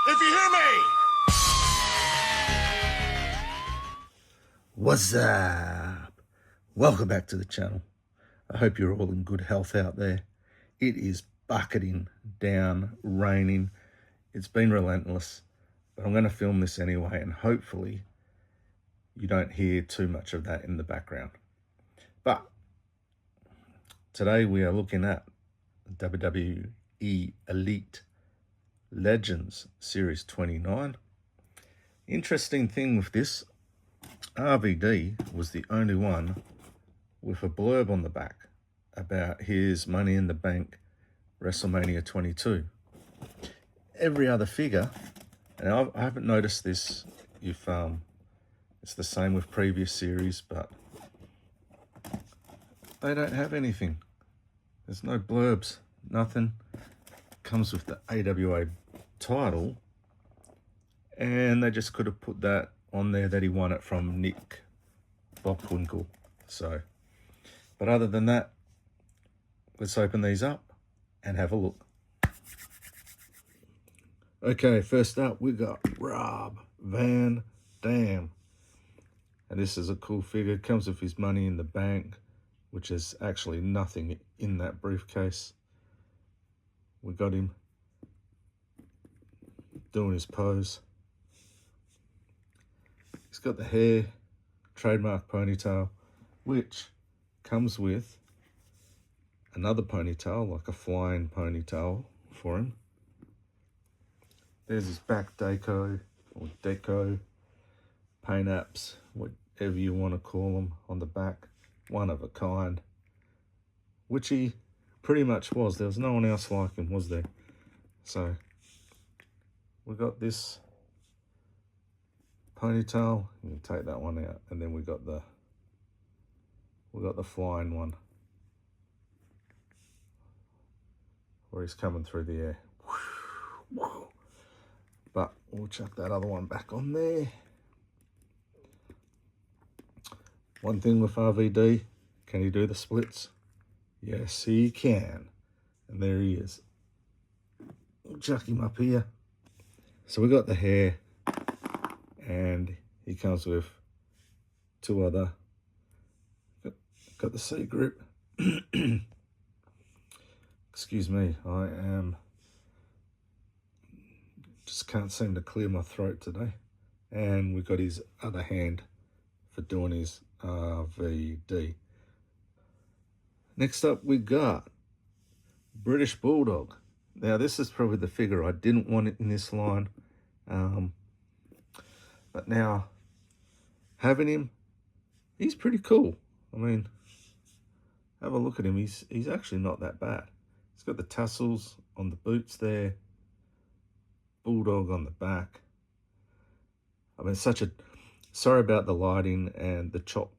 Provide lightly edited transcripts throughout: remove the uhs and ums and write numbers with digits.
If you hear me! What's up? Welcome back to the channel. I hope you're all in good health out there. It is bucketing down, raining. It's been relentless, but I'm going to film this anyway, and hopefully you don't hear too much of that in the background. But today we are looking at WWE Elite Legends Series 29. Interesting thing with this, RVD was the only one with a blurb on the back about his Money in the Bank WrestleMania 22. Every other figure, and I haven't noticed this if it's the same with previous series, but they don't have anything. There's no blurbs, nothing. Comes with the AWA title, and they just could have put that on there that he won it from Nick Bockwinkel. So, but other than that, let's open these up and have a look. Okay, first up we got Rob Van Dam, and this is a cool figure. Comes with his Money in the Bank, which is actually nothing in that briefcase. We got him doing his pose. He's got the hair, trademark ponytail, which comes with another ponytail, like a flying ponytail for him. There's his back deco, or deco, paint apps, whatever you want to call them, on the back. One of a kind, which he pretty much was. There was no one else like him, was there? So we got this ponytail. You can take that one out, and then we got the flying one where he's coming through the air. But we'll chuck that other one back on there. One thing with RVD, can he do the splits? Yes, he can. And there he is. We'll chuck him up here. So we got the hair, and he comes with two other. Got the C grip. Excuse me, I just can't seem to clear my throat today. And we got his other hand for doing his RVD. Next up we got British Bulldog. Now this is probably the figure I didn't want it in this line, but now having him, he's pretty cool. I mean, have a look at him. He's actually not that bad. He's got the tassels on the boots there, Bulldog on the back. I mean, sorry about the lighting and the chop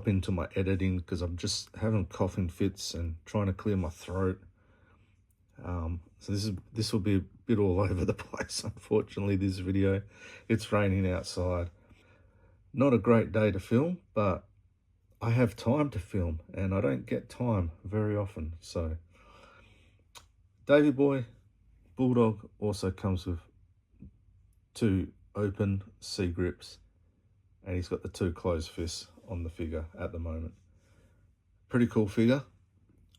into my editing, because I'm just having coughing fits and trying to clear my throat. So this will be a bit all over the place, unfortunately, this video. It's raining outside. Not a great day to film, but I have time to film, and I don't get time very often. So Davy Boy Bulldog also comes with two open C grips, and he's got the two closed fists on the figure at the moment. Pretty cool figure.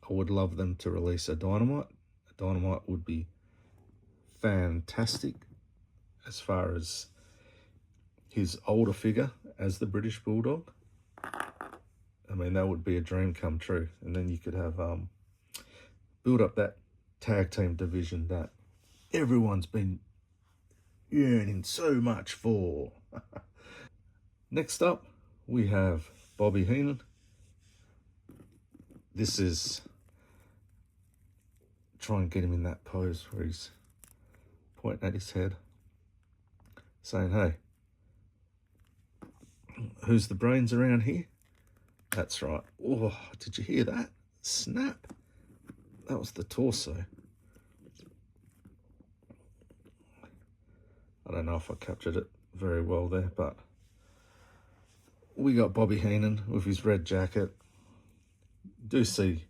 I would love them to release a Dynamite. A Dynamite would be fantastic as far as his older figure as the British Bulldog. I mean, that would be a dream come true. And then you could have build up that tag team division that everyone's been yearning so much for. Next up, we have Bobby Heenan. This is, try and get him in that pose where he's pointing at his head, saying, hey, who's the brains around here? That's right. Oh, did you hear that? Snap. That was the torso. I don't know if I captured it very well there, but we got Bobby Heenan with his red jacket. Do see,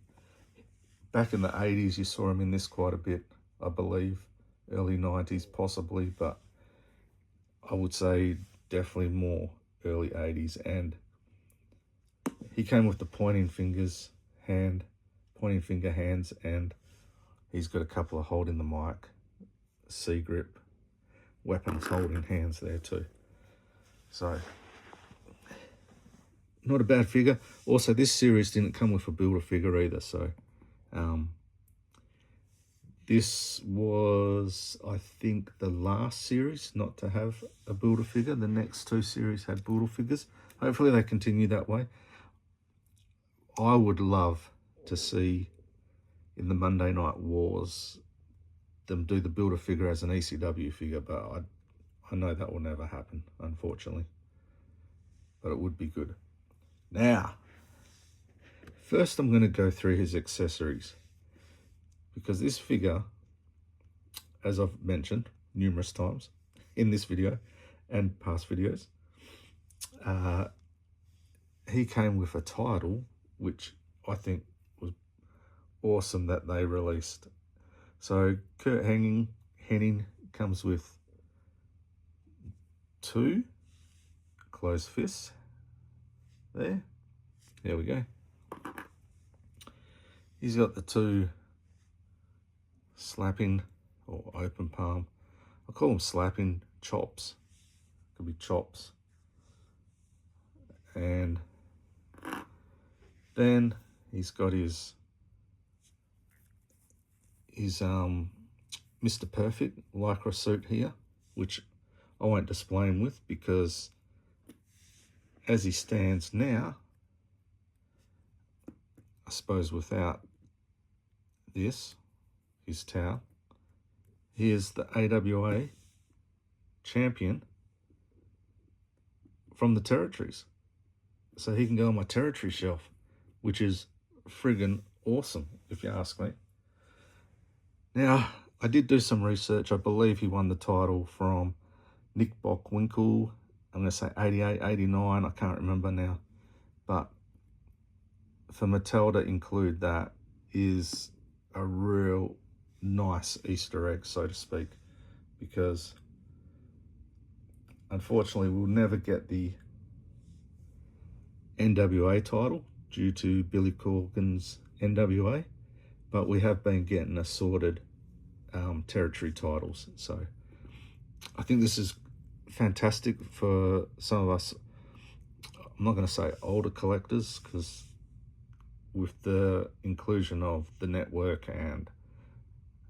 back in the 80s, you saw him in this quite a bit, I believe. early 90s possibly, but I would say definitely more early 80s. And he came with the pointing finger hands, and he's got a couple of holding the mic, C-grip, weapons holding hands there too. So, not a bad figure. Also, this series didn't come with a Build-A-Figure either, so this was, I think, the last series not to have a Build-A-Figure. The next two series had Build-A-Figures. Hopefully they continue that way. I would love to see in the Monday Night Wars them do the Build-A-Figure as an ECW figure, but I know that will never happen, unfortunately. But it would be good. Now, first I'm going to go through his accessories, because this figure, as I've mentioned numerous times in this video and past videos, he came with a title, which I think was awesome that they released. So Kurt Hennig comes with 2 closed fists. There we go. He's got the 2 slapping or open palm. I call them slapping chops. Could be chops. And then he's got his Mr. Perfect Lycra suit here, which I won't display him with, because as he stands now, I suppose without this, his towel, he is the AWA champion from the territories. So he can go on my territory shelf, which is friggin' awesome, if you ask me. Now, I did do some research. I believe he won the title from Nick Bockwinkel. I'm going to say 88, 89. I can't remember now. But for Mattel to include that is a real nice Easter egg, so to speak, because unfortunately we'll never get the NWA title due to Billy Corgan's NWA, but we have been getting assorted territory titles. So I think this is fantastic for some of us. I'm not going to say older collectors, because with the inclusion of the network, and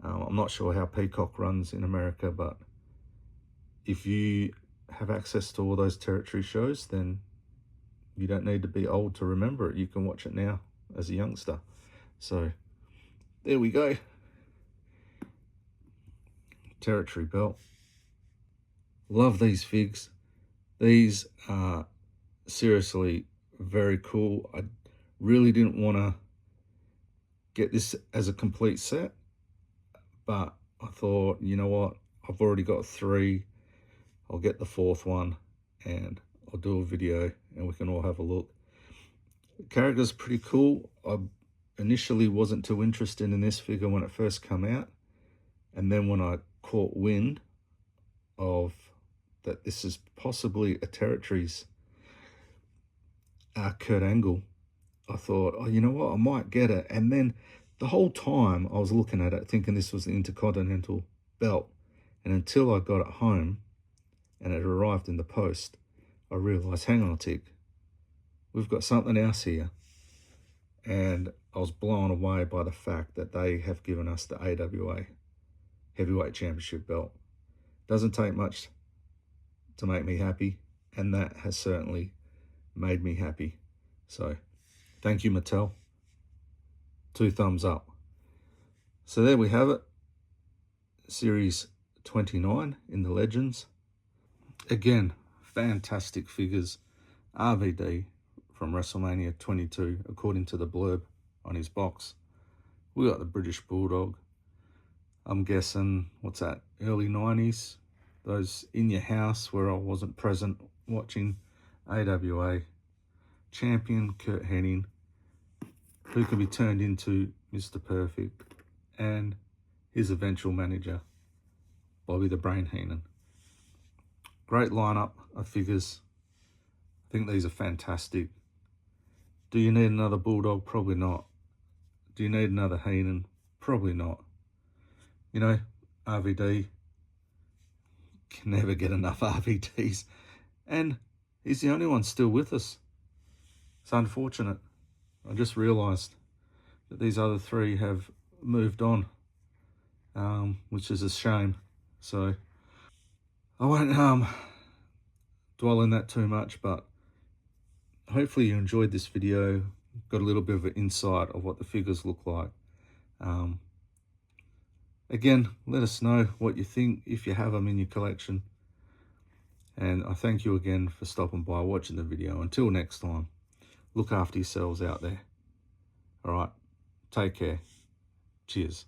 I'm not sure how Peacock runs in America, but if you have access to all those territory shows, then you don't need to be old to remember it. You can watch it now as a youngster. So there we go. Territory belt. Love these figs. These are seriously very cool. I really didn't want to get this as a complete set, but I thought, you know what, I've already got 3. I'll get the 4th one and I'll do a video and we can all have a look. The character's pretty cool. I initially wasn't too interested in this figure when it first came out, and then when I caught wind of that this is possibly a territories Kurt Angle, I thought, oh, you know what, I might get it. And then the whole time I was looking at it thinking this was the Intercontinental belt, and until I got it home and it arrived in the post, I realised, hang on a tick, we've got something else here. And I was blown away by the fact that they have given us the AWA Heavyweight Championship belt. Doesn't take much to make me happy, and that has certainly made me happy. So thank you, Mattel. 2 thumbs up. So there we have it. Series 29 in the Legends. Again, fantastic figures. RVD from WrestleMania 22, according to the blurb on his box. We got the British Bulldog. I'm guessing, what's that, early 90s? Those in your house where I wasn't present watching. AWA champion Kurt Hennig, who could be turned into Mr. Perfect, and his eventual manager, Bobby the Brain Heenan. Great lineup of figures. I think these are fantastic. Do you need another Bulldog? Probably not. Do you need another Heenan? Probably not. You know, RVD, can never get enough RVDs. And he's the only one still with us. It's unfortunate. I just realised that these other three have moved on, which is a shame. So I won't dwell on that too much, but hopefully you enjoyed this video, got a little bit of an insight of what the figures look like. Again, let us know what you think if you have them in your collection. And I thank you again for stopping by, watching the video. Until next time, look after yourselves out there. All right, take care. Cheers.